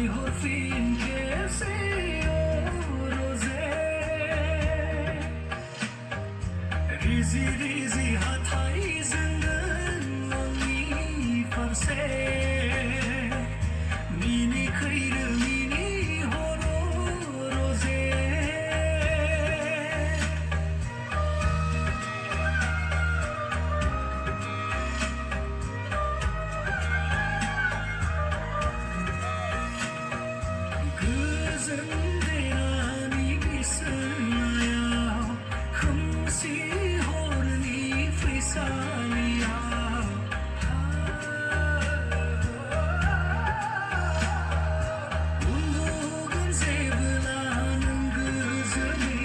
नायहरफिन खेबसे रोजे रिजि रिजि हाथाइजों आंनि फारसे मिनि खैरो मिनि हर रोजे गोजोन देरानि बिसोरनायाव खोमसि हरनि फैसालियाव उन्दुगोन जेब्ला नों गोजोनै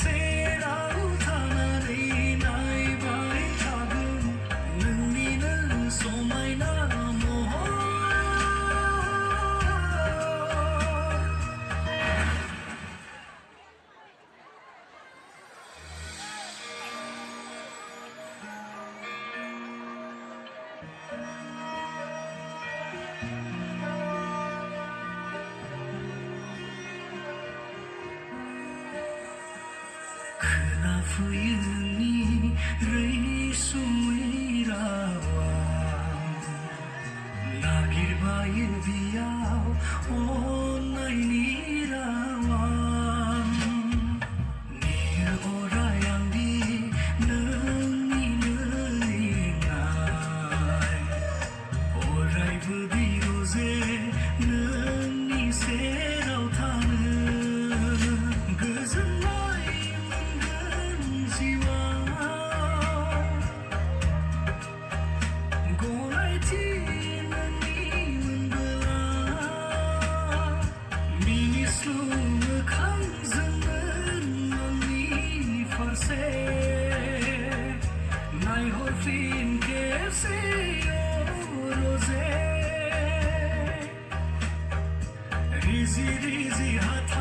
सेराव थानानै नायबाय थागोन नोंनिनो समायना महर खोनाफैयो नोंनि रैसुमै रावा नागिरबायो बियाव अननायनि रावा नेयो अराय आंदि नोंनिनो लिंनाय अरायबो बिरजे नोंनि सेराव थानो गोजोननाय मोनगोन जिउआव गनायथि नोंनि मोनबोला मिनिस्लु मोखांजोंमोन आंनि फारसे नायहरफिन खेबसे रोजे रिजि रिजि हाथ